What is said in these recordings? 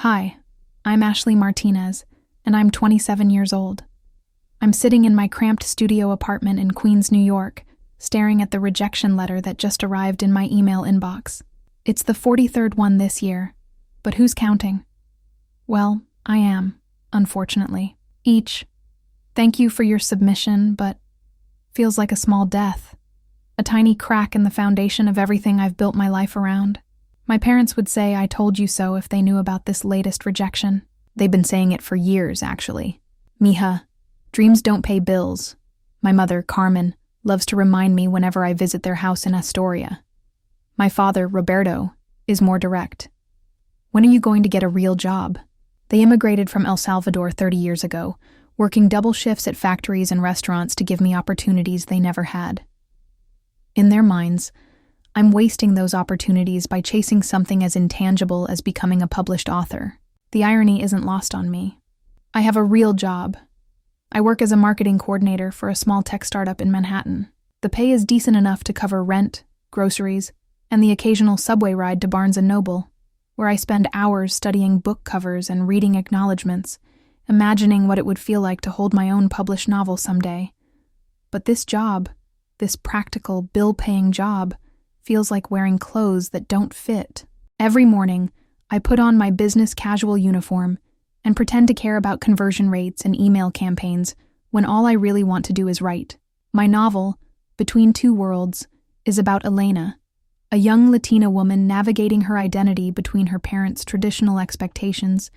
Hi, I'm Ashley Martinez, and I'm 27 years old. I'm sitting in my cramped studio apartment in Queens, New York, staring at the rejection letter that just arrived in my email inbox. It's the 43rd one this year, but who's counting? Well, I am, unfortunately. Thank you for your submission, but feels like a small death, a tiny crack in the foundation of everything I've built my life around. My parents would say I told you so if they knew about this latest rejection. They've been saying it for years, actually. Mija, dreams don't pay bills. My mother, Carmen, loves to remind me whenever I visit their house in Astoria. My father, Roberto, is more direct. When are you going to get a real job? They immigrated from El Salvador 30 years ago, working double shifts at factories and restaurants to give me opportunities they never had. In their minds, I'm wasting those opportunities by chasing something as intangible as becoming a published author. The irony isn't lost on me. I have a real job. I work as a marketing coordinator for a small tech startup in Manhattan. The pay is decent enough to cover rent, groceries, and the occasional subway ride to Barnes & Noble, where I spend hours studying book covers and reading acknowledgments, imagining what it would feel like to hold my own published novel someday. But this job, this practical, bill-paying job, feels like wearing clothes that don't fit. Every morning, I put on my business casual uniform and pretend to care about conversion rates and email campaigns when all I really want to do is write. My novel, Between Two Worlds, is about Elena, a young Latina woman navigating her identity between her parents' traditional expectations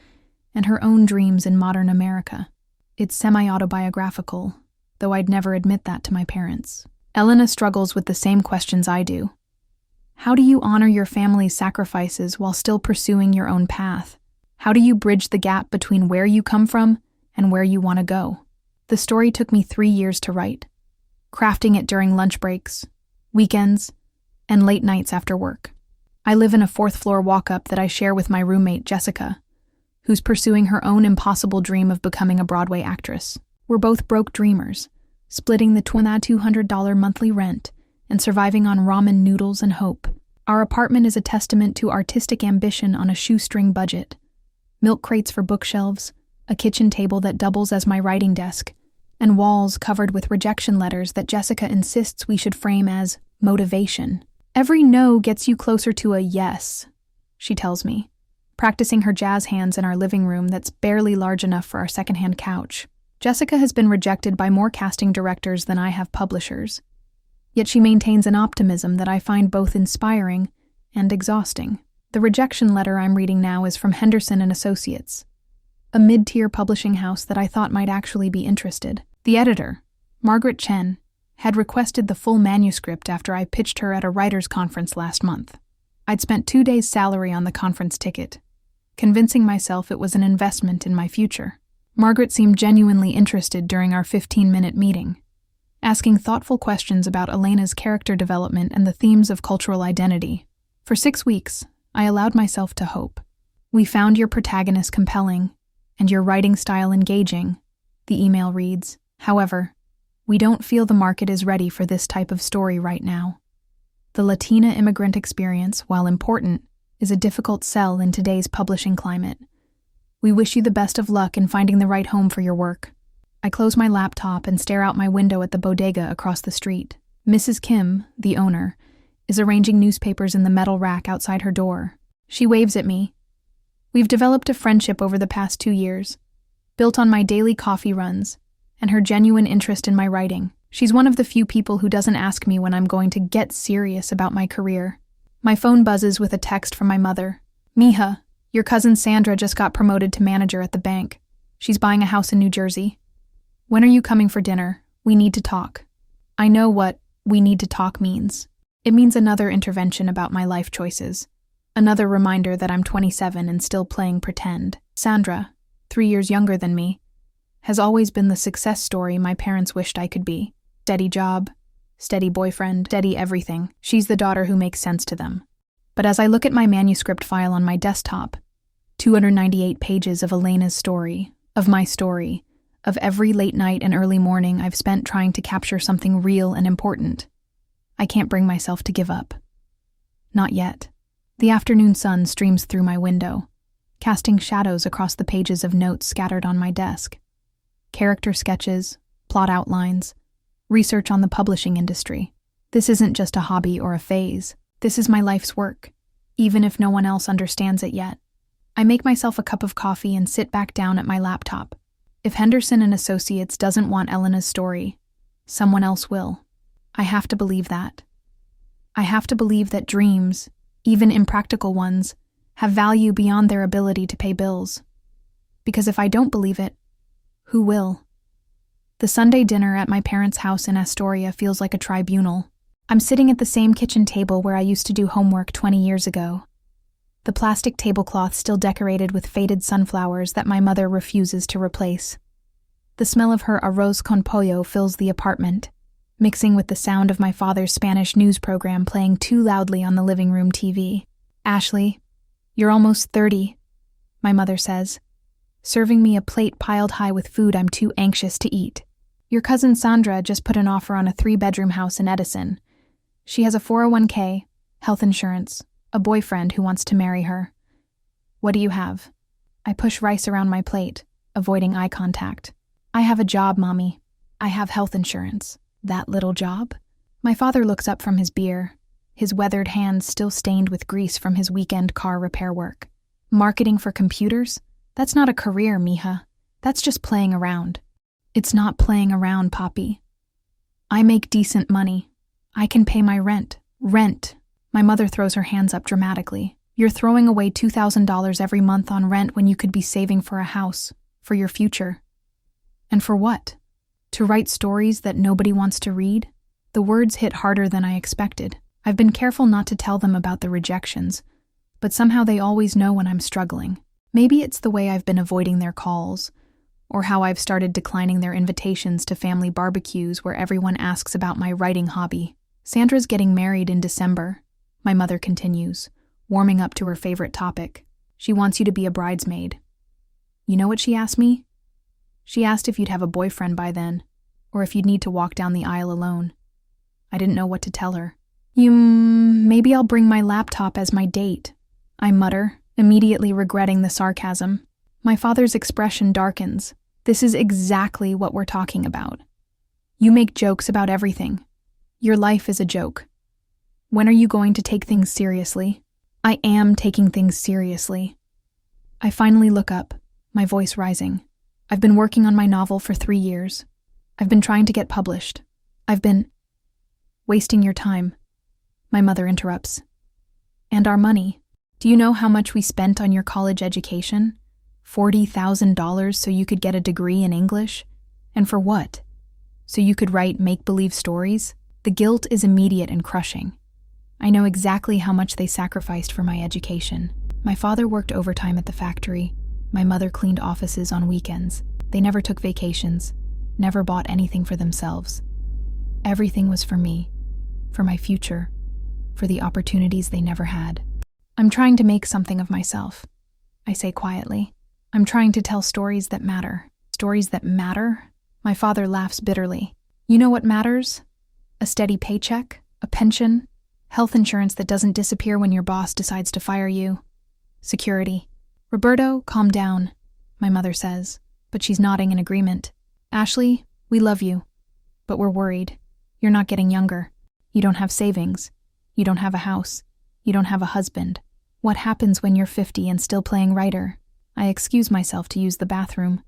and her own dreams in modern America. It's semi-autobiographical, though I'd never admit that to my parents. Elena struggles with the same questions I do. How do you honor your family's sacrifices while still pursuing your own path? How do you bridge the gap between where you come from and where you want to go? The story took me 3 years to write, crafting it during lunch breaks, weekends, and late nights after work. I live in a 4th-floor walk-up that I share with my roommate, Jessica, who's pursuing her own impossible dream of becoming a Broadway actress. We're both broke dreamers, splitting the $200 monthly rent and surviving on ramen noodles and hope. Our apartment is a testament to artistic ambition on a shoestring budget. Milk crates for bookshelves, a kitchen table that doubles as my writing desk, and walls covered with rejection letters that Jessica insists we should frame as motivation. Every no gets you closer to a yes, she tells me, practicing her jazz hands in our living room that's barely large enough for our secondhand couch. Jessica has been rejected by more casting directors than I have publishers. Yet she maintains an optimism that I find both inspiring and exhausting. The rejection letter I'm reading now is from Henderson & Associates, a mid-tier publishing house that I thought might actually be interested. The editor, Margaret Chen, had requested the full manuscript after I pitched her at a writers' conference last month. I'd spent 2 days' salary on the conference ticket, convincing myself it was an investment in my future. Margaret seemed genuinely interested during our 15-minute meeting, asking thoughtful questions about Elena's character development and the themes of cultural identity. For 6 weeks, I allowed myself to hope. We found your protagonist compelling and your writing style engaging, the email reads. However, we don't feel the market is ready for this type of story right now. The Latina immigrant experience, while important, is a difficult sell in today's publishing climate. We wish you the best of luck in finding the right home for your work. I close my laptop and stare out my window at the bodega across the street. Mrs. Kim, the owner, is arranging newspapers in the metal rack outside her door. She waves at me. We've developed a friendship over the past 2 years, built on my daily coffee runs and her genuine interest in my writing. She's one of the few people who doesn't ask me when I'm going to get serious about my career. My phone buzzes with a text from my mother. Mija, your cousin Sandra just got promoted to manager at the bank. She's buying a house in New Jersey. When are you coming for dinner? We need to talk. I know what "we need to talk" means. It means another intervention about my life choices. Another reminder that I'm 27 and still playing pretend. Sandra, 3 years younger than me, has always been the success story my parents wished I could be. Steady job, steady boyfriend, steady everything. She's the daughter who makes sense to them. But as I look at my manuscript file on my desktop, 298 pages of Elena's story, of my story, of every late night and early morning I've spent trying to capture something real and important, I can't bring myself to give up. Not yet. The afternoon sun streams through my window, casting shadows across the pages of notes scattered on my desk. Character sketches, plot outlines, research on the publishing industry. This isn't just a hobby or a phase. This is my life's work, even if no one else understands it yet. I make myself a cup of coffee and sit back down at my laptop. If Henderson and Associates doesn't want Elena's story, someone else will. I have to believe that. I have to believe that dreams, even impractical ones, have value beyond their ability to pay bills. Because if I don't believe it, who will? The Sunday dinner at my parents' house in Astoria feels like a tribunal. I'm sitting at the same kitchen table where I used to do homework 20 years ago. The plastic tablecloth still decorated with faded sunflowers that my mother refuses to replace. The smell of her arroz con pollo fills the apartment, mixing with the sound of my father's Spanish news program playing too loudly on the living room TV. "Ashley, you're almost 30, my mother says, serving me a plate piled high with food I'm too anxious to eat. Your cousin Sandra just put an offer on a 3-bedroom house in Edison. She has a 401k, health insurance, a boyfriend who wants to marry her. What do you have?" I push rice around my plate, avoiding eye contact. "I have a job, Mommy. I have health insurance." "That little job?" My father looks up from his beer, his weathered hands still stained with grease from his weekend car repair work. "Marketing for computers? That's not a career, mija. That's just playing around." "It's not playing around, Poppy. I make decent money. I can pay my rent." "Rent?" My mother throws her hands up dramatically. "You're throwing away $2,000 every month on rent when you could be saving for a house, for your future. And for what? To write stories that nobody wants to read?" The words hit harder than I expected. I've been careful not to tell them about the rejections, but somehow they always know when I'm struggling. Maybe it's the way I've been avoiding their calls, or how I've started declining their invitations to family barbecues where everyone asks about my writing hobby. "Sandra's getting married in December," my mother continues, warming up to her favorite topic. "She wants you to be a bridesmaid." You know what she asked me? She asked if you'd have a boyfriend by then, or if you'd need to walk down the aisle alone. I didn't know what to tell her. Maybe I'll bring my laptop as my date," I mutter, immediately regretting the sarcasm. My father's expression darkens. "This is exactly what we're talking about. You make jokes about everything. Your life is a joke. When are you going to take things seriously?" "I am taking things seriously." I finally look up, my voice rising. "I've been working on my novel for 3 years. I've been trying to get published. I've been—" "Wasting your time," my mother interrupts. "And our money. Do you know how much we spent on your college education? $40,000 so you could get a degree in English? And for what? So you could write make-believe stories?" The guilt is immediate and crushing. I know exactly how much they sacrificed for my education. My father worked overtime at the factory. My mother cleaned offices on weekends. They never took vacations, never bought anything for themselves. Everything was for me, for my future, for the opportunities they never had. "I'm trying to make something of myself," I say quietly. "I'm trying to tell stories that matter." "Stories that matter?" My father laughs bitterly. "You know what matters? A steady paycheck, a pension, health insurance that doesn't disappear when your boss decides to fire you. Security." "Roberto, calm down," my mother says, but she's nodding in agreement. "Ashley, we love you, but we're worried. You're not getting younger. You don't have savings. You don't have a house. You don't have a husband. What happens when you're 50 and still playing writer?" I excuse myself to use the bathroom,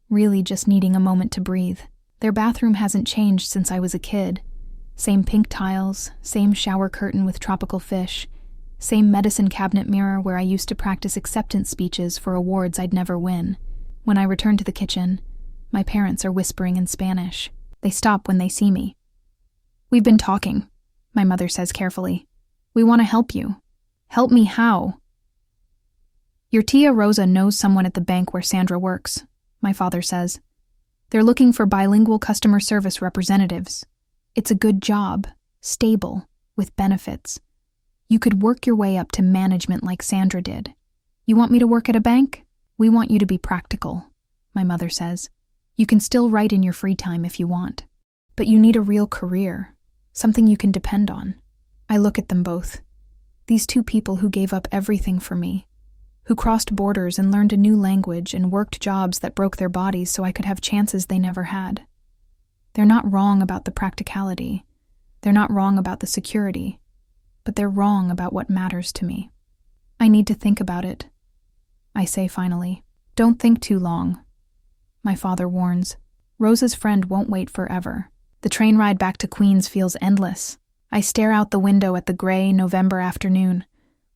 really just needing a moment to breathe. Their bathroom hasn't changed since I was a kid. Same pink tiles, same shower curtain with tropical fish, same medicine cabinet mirror where I used to practice acceptance speeches for awards I'd never win. When I return to the kitchen, my parents are whispering in Spanish. They stop when they see me. "We've been talking," my mother says carefully. "We want to help you." "Help me how?" "Your tia Rosa knows someone at the bank where Sandra works," my father says. "They're looking for bilingual customer service representatives. It's a good job, stable, with benefits. You could work your way up to management like Sandra did. You want me to work at a bank? We want you to be practical," my mother says. "You can still write in your free time if you want. But you need a real career, something you can depend on." I look at them both. These two people who gave up everything for me. who crossed borders and learned a new language and worked jobs that broke their bodies so I could have chances they never had. They're not wrong about the practicality. They're not wrong about the security. But they're wrong about what matters to me. I need to think about it. I say finally. Don't think too long. My father warns. Rosa's friend won't wait forever. The train ride back to Queens feels endless. I stare out the window at the gray November afternoon,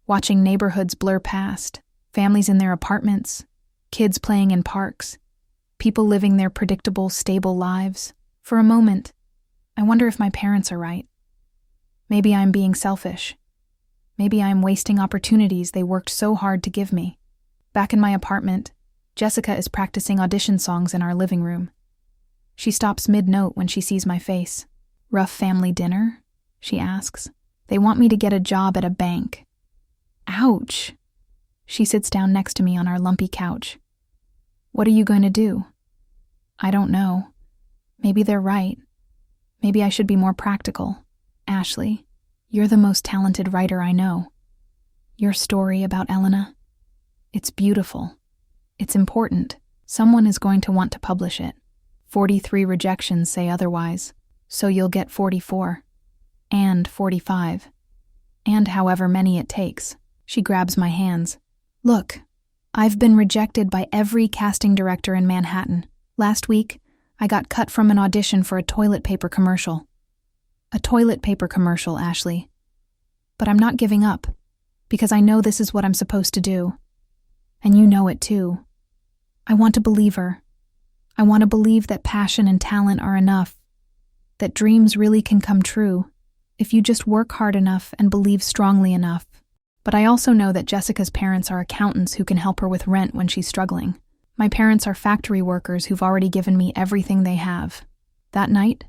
watching neighborhoods blur past, families in their apartments, kids playing in parks, people living their predictable, stable lives. For a moment, I wonder if my parents are right. Maybe I'm being selfish. Maybe I'm wasting opportunities they worked so hard to give me. Back in my apartment, Jessica is practicing audition songs in our living room. She stops mid-note when she sees my face. "Rough family dinner?" she asks. "They want me to get a job at a bank." Ouch! She sits down next to me on our lumpy couch. "What are you going to do?" I don't know. Maybe they're right. Maybe I should be more practical. Ashley, you're the most talented writer I know. Your story about Elena, it's beautiful. It's important. Someone is going to want to publish it. 43 rejections say otherwise, so you'll get 44. And 45. And however many it takes. She grabs my hands. "Look, I've been rejected by every casting director in Manhattan. Last week, I got cut from an audition for a toilet paper commercial. A toilet paper commercial, Ashley. But I'm not giving up, because I know this is what I'm supposed to do. And you know it too. I want to believe her. I want to believe that passion and talent are enough, that dreams really can come true if you just work hard enough and believe strongly enough. But I also know that Jessica's parents are accountants who can help her with rent when she's struggling. My parents are factory workers who've already given me everything they have. That night,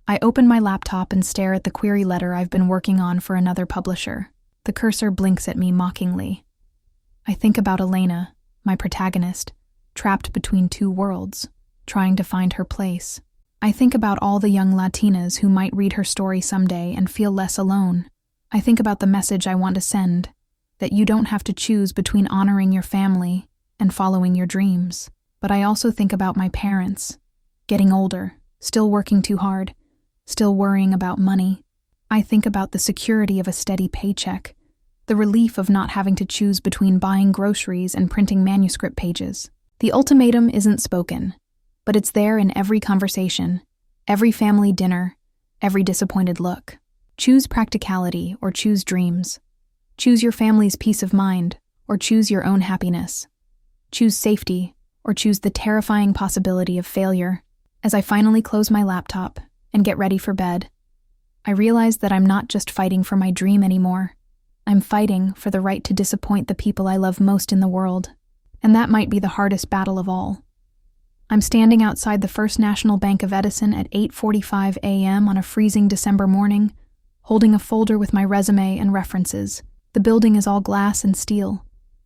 I open my laptop and stare at the query letter I've been working on for another publisher. The cursor blinks at me mockingly. I think about Elena, my protagonist, trapped between two worlds, trying to find her place. I think about all the young Latinas who might read her story someday and feel less alone. I think about the message I want to send, that you don't have to choose between honoring your family and following your dreams. But I also think about my parents, getting older, still working too hard, still worrying about money. I think about the security of a steady paycheck, the relief of not having to choose between buying groceries and printing manuscript pages. The ultimatum isn't spoken, but it's there in every conversation, every family dinner, every disappointed look. Choose practicality or choose dreams. Choose your family's peace of mind or choose your own happiness. Choose safety or choose the terrifying possibility of failure. As I finally close my laptop and get ready for bed, I realize that I'm not just fighting for my dream anymore. I'm fighting for the right to disappoint the people I love most in the world. And that might be the hardest battle of all. I'm standing outside the First National Bank of Edison at 8:45 a.m. on a freezing December morning, holding a folder with my resume and references. The building is all glass and steel,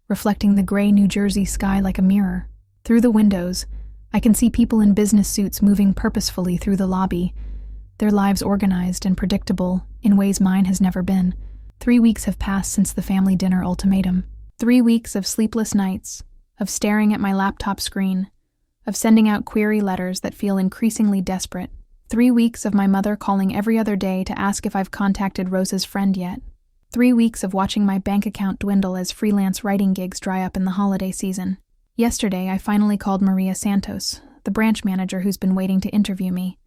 reflecting the gray New Jersey sky like a mirror. Through the windows, I can see people in business suits moving purposefully through the lobby, their lives organized and predictable in ways mine has never been. 3 weeks have passed since the family dinner ultimatum. 3 weeks of sleepless nights, of staring at my laptop screen, of sending out query letters that feel increasingly desperate. 3 weeks of my mother calling every other day to ask if I've contacted Rosa's friend yet. 3 weeks of watching my bank account dwindle as freelance writing gigs dry up in the holiday season. Yesterday, I finally called Maria Santos, the branch manager who's been waiting to interview me.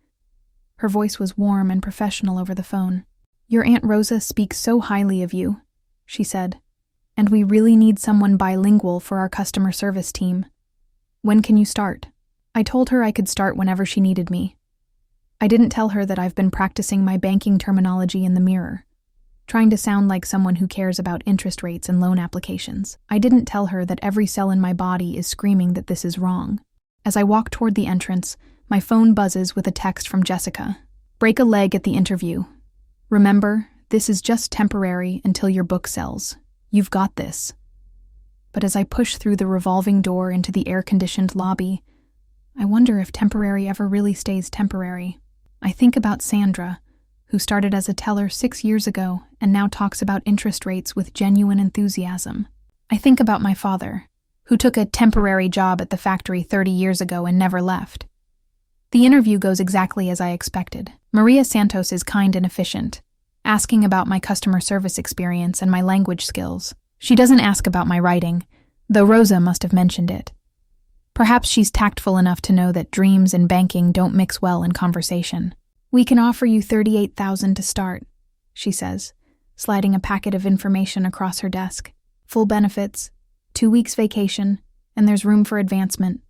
Her voice was warm and professional over the phone. "Your Aunt Rosa speaks so highly of you," she said, "and we really need someone bilingual for our customer service team. When can you start?" I told her I could start whenever she needed me. I didn't tell her that I've been practicing my banking terminology in the mirror, trying to sound like someone who cares about interest rates and loan applications. I didn't tell her that every cell in my body is screaming that this is wrong. As I walk toward the entrance, my phone buzzes with a text from Jessica. "Break a leg at the interview. Remember, this is just temporary until your book sells. You've got this." But as I push through the revolving door into the air-conditioned lobby, I wonder if temporary ever really stays temporary. I think about Sandra, who started as a teller 6 years ago and now talks about interest rates with genuine enthusiasm. I think about my father, who took a temporary job at the factory 30 years ago and never left. The interview goes exactly as I expected. Maria Santos is kind and efficient, asking about my customer service experience and my language skills. She doesn't ask about my writing, though Rosa must have mentioned it. Perhaps she's tactful enough to know that dreams and banking don't mix well in conversation. "We can offer you $38,000 to start," she says, sliding a packet of information across her desk. "Full benefits, 2 weeks vacation, and there's room for advancement.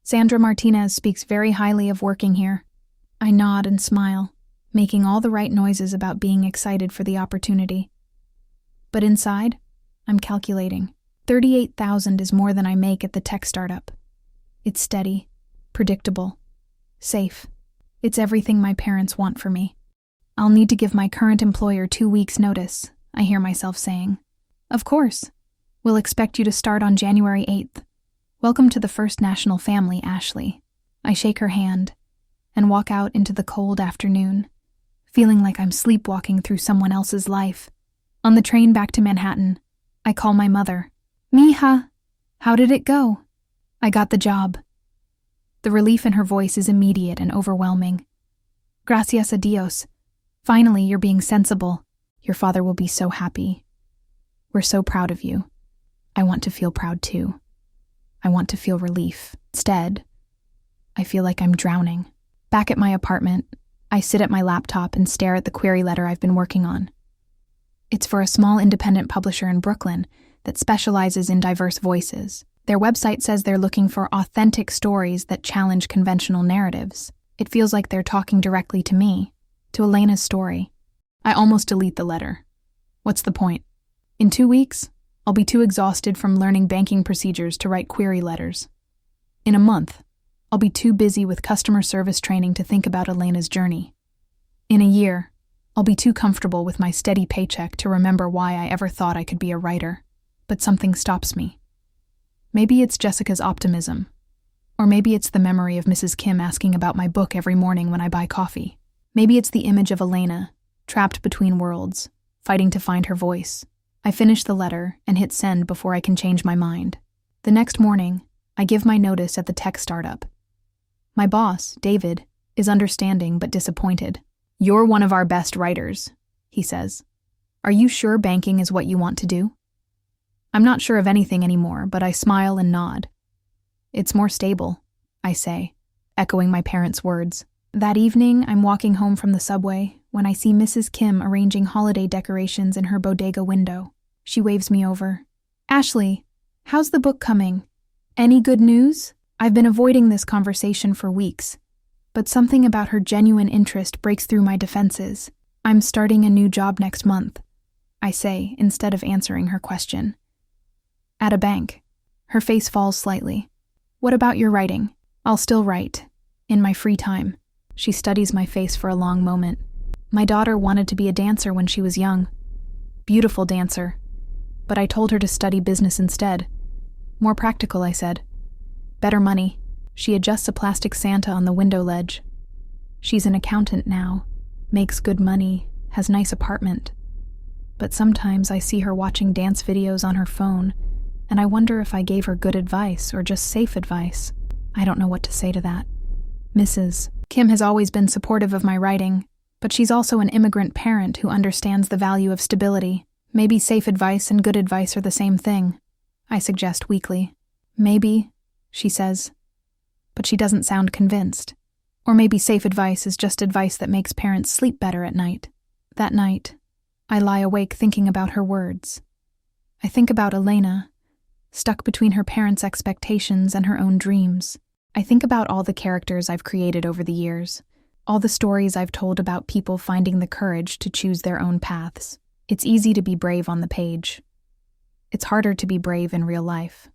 Sandra Martinez speaks very highly of working here." I nod and smile, making all the right noises about being excited for the opportunity. But inside, I'm calculating. 38,000 is more than I make at the tech startup. It's steady, predictable, safe. It's everything my parents want for me. "I'll need to give my current employer 2 weeks' notice," I hear myself saying. "Of course. We'll expect you to start on January 8th. Welcome to the First National family, Ashley." I shake her hand and walk out into the cold afternoon, feeling like I'm sleepwalking through someone else's life. On the train back to Manhattan, I call my mother. "Mija, how did it go?" "I got the job." The relief in her voice is immediate and overwhelming. "Gracias a Dios. Finally, you're being sensible. Your father will be so happy. We're so proud of you." I want to feel proud too. I want to feel relief. Instead, I feel like I'm drowning. Back at my apartment, I sit at my laptop and stare at the query letter I've been working on. It's for a small independent publisher in Brooklyn that specializes in diverse voices. Their website says they're looking for authentic stories that challenge conventional narratives. It feels like they're talking directly to me, to Elena's story. I almost delete the letter. What's the point? In 2 weeks, I'll be too exhausted from learning banking procedures to write query letters. In a month, I'll be too busy with customer service training to think about Elena's journey. In a year, I'll be too comfortable with my steady paycheck to remember why I ever thought I could be a writer. But something stops me. Maybe it's Jessica's optimism, or maybe it's the memory of Mrs. Kim asking about my book every morning when I buy coffee. Maybe it's the image of Elena, trapped between worlds, fighting to find her voice. I finish the letter and hit send before I can change my mind. The next morning, I give my notice at the tech startup. My boss, David, is understanding but disappointed. "You're one of our best writers," he says. "Are you sure banking is what you want to do?" I'm not sure of anything anymore, but I smile and nod. "It's more stable," I say, echoing my parents' words. That evening, I'm walking home from the subway when I see Mrs. Kim arranging holiday decorations in her bodega window. She waves me over. "Ashley, how's the book coming? Any good news?" I've been avoiding this conversation for weeks, but something about her genuine interest breaks through my defenses. "I'm starting a new job next month," I say, instead of answering her question. "At a bank." Her face falls slightly. "What about your writing?" "I'll still write, in my free time." She studies my face for a long moment. "My daughter wanted to be a dancer when she was young. Beautiful dancer. But I told her to study business instead. More practical, I said. Better money." She adjusts a plastic Santa on the window ledge. "She's an accountant now, makes good money, has nice apartment. But sometimes I see her watching dance videos on her phone, and I wonder if I gave her good advice or just safe advice. I don't know what to say to that." Mrs. Kim has always been supportive of my writing, but she's also an immigrant parent who understands the value of stability. "Maybe safe advice and good advice are the same thing," I suggest weakly. "Maybe," she says, but she doesn't sound convinced. Or maybe safe advice is just advice that makes parents sleep better at night. That night, I lie awake thinking about her words. I think about Elena, stuck between her parents' expectations and her own dreams. I think about all the characters I've created over the years, all the stories I've told about people finding the courage to choose their own paths. It's easy to be brave on the page. It's harder to be brave in real life.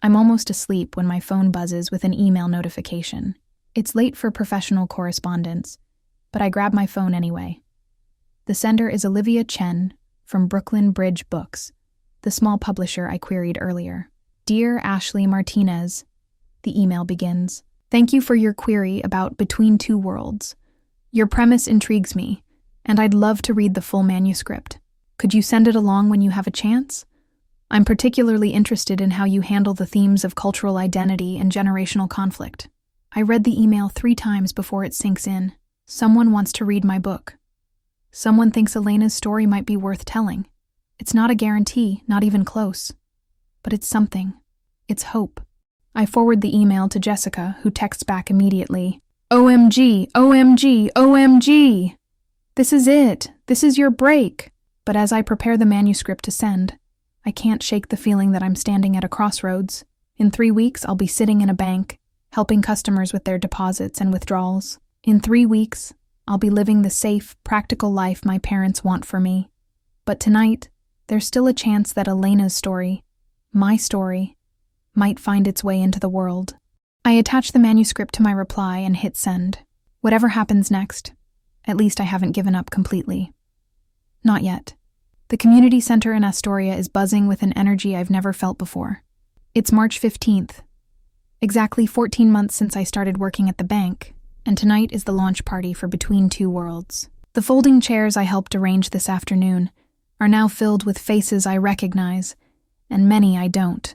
I'm almost asleep when my phone buzzes with an email notification. It's late for professional correspondence, but I grab my phone anyway. The sender is Olivia Chen from Brooklyn Bridge Books, the small publisher I queried earlier. "Dear Ashley Martinez," the email begins. "Thank you for your query about Between Two Worlds. Your premise intrigues me, and I'd love to read the full manuscript. Could you send it along when you have a chance? I'm particularly interested in how you handle the themes of cultural identity and generational conflict. I read the email 3 times before it sinks in. Someone wants to read my book. Someone thinks Elena's story might be worth telling. It's not a guarantee, not even close. But it's something. It's hope. I forward the email to Jessica, who texts back immediately. OMG, OMG, OMG! This is it. This is your break. But as I prepare the manuscript to send, I can't shake the feeling that I'm standing at a crossroads. In 3 weeks, I'll be sitting in a bank, helping customers with their deposits and withdrawals. In 3 weeks, I'll be living the safe, practical life my parents want for me. But tonight, there's still a chance that Elena's story, my story, might find its way into the world. I attach the manuscript to my reply and hit send. Whatever happens next, at least I haven't given up completely. Not yet. The community center in Astoria is buzzing with an energy I've never felt before. It's March 15th, exactly 14 months since I started working at the bank, and tonight is the launch party for Between Two Worlds. The folding chairs I helped arrange this afternoon are now filled with faces I recognize, and many I don't.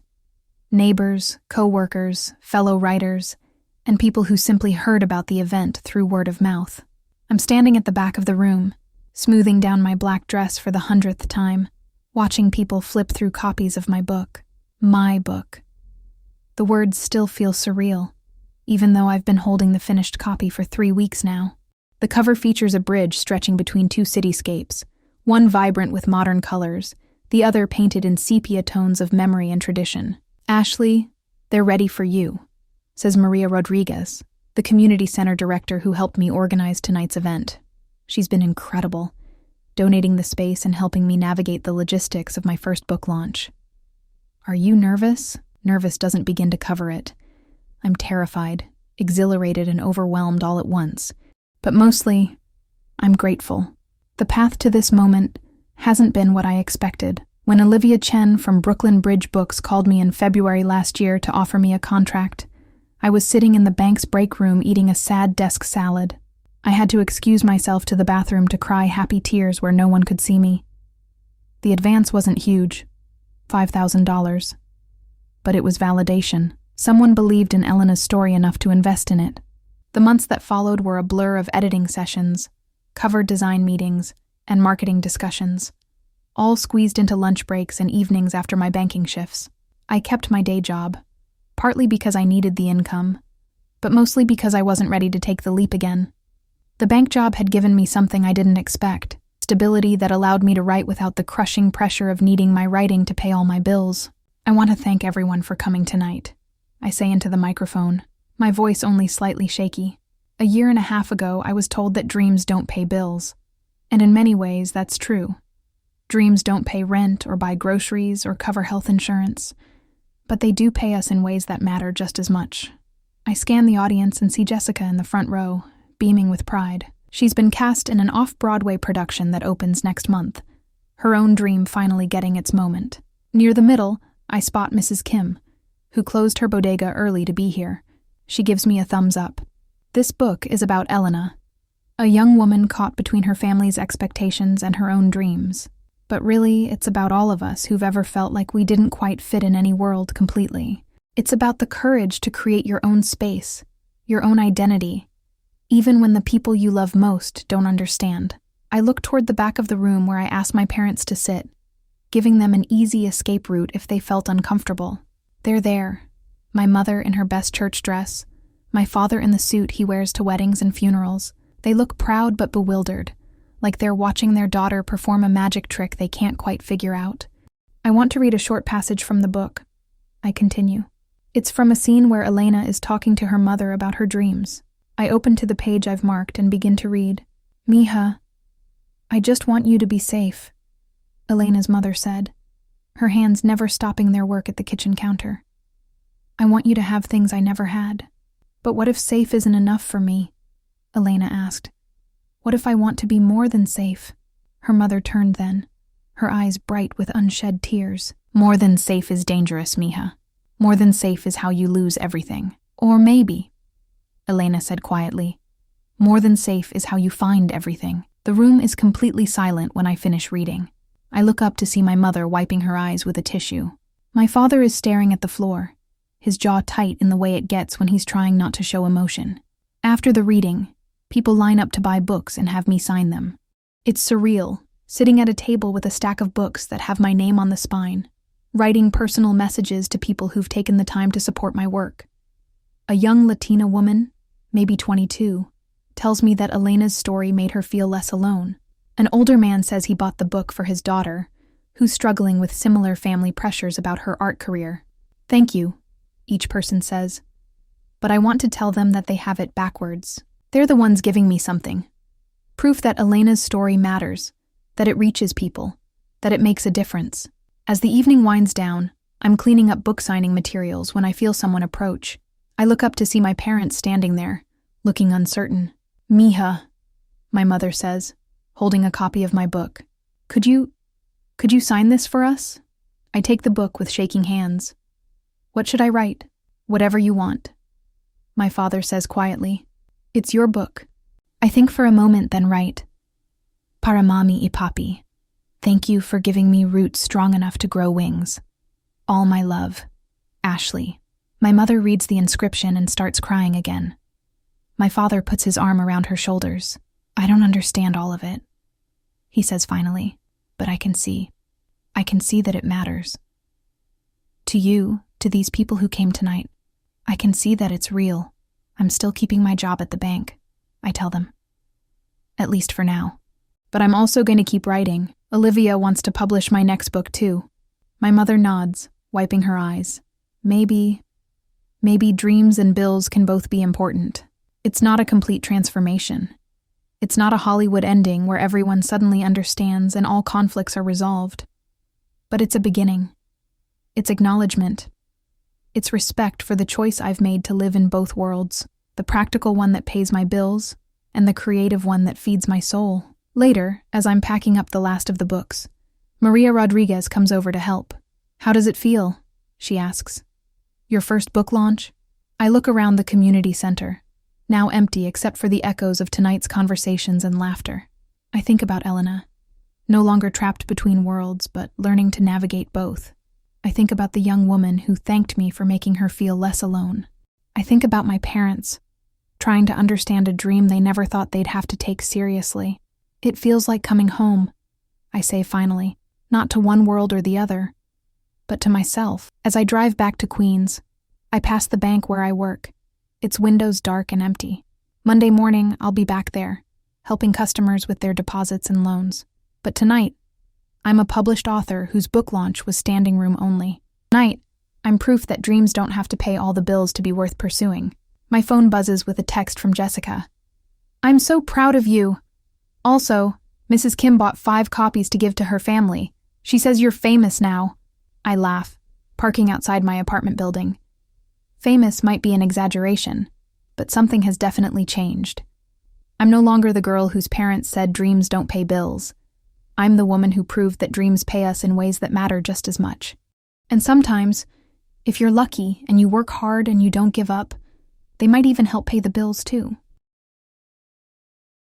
Neighbors, co-workers, fellow writers, and people who simply heard about the event through word of mouth. I'm standing at the back of the room, smoothing down my black dress for the 100th time, watching people flip through copies of my book. My book. The words still feel surreal, even though I've been holding the finished copy for 3 weeks now. The cover features a bridge stretching between 2 cityscapes, one vibrant with modern colors, the other painted in sepia tones of memory and tradition. Ashley, they're ready for you, says Maria Rodriguez, the community center director who helped me organize tonight's event. She's been incredible, donating the space and helping me navigate the logistics of my first book launch. Are you nervous? Nervous doesn't begin to cover it. I'm terrified, exhilarated, and overwhelmed all at once. But mostly, I'm grateful. The path to this moment hasn't been what I expected. When Olivia Chen from Brooklyn Bridge Books called me in February last year to offer me a contract, I was sitting in the bank's break room eating a sad desk salad. I had to excuse myself to the bathroom to cry happy tears where no one could see me. The advance wasn't huge, $5,000. But it was validation. Someone believed in Elena's story enough to invest in it. The months that followed were a blur of editing sessions, cover design meetings, and marketing discussions, all squeezed into lunch breaks and evenings after my banking shifts. I kept my day job, partly because I needed the income, but mostly because I wasn't ready to take the leap again. The bank job had given me something I didn't expect, stability that allowed me to write without the crushing pressure of needing my writing to pay all my bills. I want to thank everyone for coming tonight, I say into the microphone, my voice only slightly shaky. 1.5 years ago, I was told that dreams don't pay bills. And in many ways, that's true. Dreams don't pay rent or buy groceries or cover health insurance, but they do pay us in ways that matter just as much. I scan the audience and see Jessica in the front row, beaming with pride. She's been cast in an off-Broadway production that opens next month, her own dream finally getting its moment. Near the middle, I spot Mrs. Kim, who closed her bodega early to be here. She gives me a thumbs up. This book is about Elena, a young woman caught between her family's expectations and her own dreams. But really, it's about all of us who've ever felt like we didn't quite fit in any world completely. It's about the courage to create your own space, your own identity, even when the people you love most don't understand. I look toward the back of the room where I asked my parents to sit, giving them an easy escape route if they felt uncomfortable. They're there, my mother in her best church dress, my father in the suit he wears to weddings and funerals. They look proud but bewildered, like they're watching their daughter perform a magic trick they can't quite figure out. I want to read a short passage from the book. I continue. It's from a scene where Elena is talking to her mother about her dreams. I open to the page I've marked and begin to read. Mija, I just want you to be safe, Elena's mother said, her hands never stopping their work at the kitchen counter. I want you to have things I never had. But what if safe isn't enough for me? Elena asked. What if I want to be more than safe? Her mother turned then, her eyes bright with unshed tears. More than safe is dangerous, Mija. More than safe is how you lose everything. Or maybe, Elena said quietly, more than safe is how you find everything. The room is completely silent when I finish reading. I look up to see my mother wiping her eyes with a tissue. My father is staring at the floor, his jaw tight in the way it gets when he's trying not to show emotion. After the reading, people line up to buy books and have me sign them. It's surreal, sitting at a table with a stack of books that have my name on the spine, writing personal messages to people who've taken the time to support my work. A young Latina woman, maybe 22, tells me that Elena's story made her feel less alone. An older man says he bought the book for his daughter, who's struggling with similar family pressures about her art career. Thank you, each person says. But I want to tell them that they have it backwards. They're the ones giving me something. Proof that Elena's story matters, that it reaches people, that it makes a difference. As the evening winds down, I'm cleaning up book signing materials when I feel someone approach. I look up to see my parents standing there, looking uncertain. Mija, my mother says, holding a copy of my book. Could you sign this for us? I take the book with shaking hands. What should I write? Whatever you want. My father says quietly. It's your book. I think for a moment, then write. Para mami y papi. Thank you for giving me roots strong enough to grow wings. All my love. Ashley. My mother reads the inscription and starts crying again. My father puts his arm around her shoulders. I don't understand all of it, he says finally, but I can see. I can see that it matters. To you, to these people who came tonight, I can see that it's real. I'm still keeping my job at the bank, I tell them. At least for now. But I'm also going to keep writing. Olivia wants to publish my next book too. My mother nods, wiping her eyes. Maybe dreams and bills can both be important. It's not a complete transformation. It's not a Hollywood ending where everyone suddenly understands and all conflicts are resolved. But it's a beginning. It's acknowledgement. It's respect for the choice I've made to live in both worlds, the practical one that pays my bills, and the creative one that feeds my soul. Later, as I'm packing up the last of the books, Maria Rodriguez comes over to help. How does it feel? She asks. Your first book launch? I look around the community center, now empty except for the echoes of tonight's conversations and laughter. I think about Elena, no longer trapped between worlds, but learning to navigate both. I think about the young woman who thanked me for making her feel less alone. I think about my parents, trying to understand a dream they never thought they'd have to take seriously. It feels like coming home, I say finally, not to one world or the other, but to myself. As I drive back to Queens, I pass the bank where I work, its windows dark and empty. Monday morning, I'll be back there, helping customers with their deposits and loans. But tonight, I'm a published author whose book launch was standing room only. Tonight, I'm proof that dreams don't have to pay all the bills to be worth pursuing. My phone buzzes with a text from Jessica. I'm so proud of you. Also, Mrs. Kim bought 5 copies to give to her family. She says you're famous now. I laugh, parking outside my apartment building. Famous might be an exaggeration, but something has definitely changed. I'm no longer the girl whose parents said dreams don't pay bills. I'm the woman who proved that dreams pay us in ways that matter just as much. And sometimes, if you're lucky and you work hard and you don't give up, they might even help pay the bills too.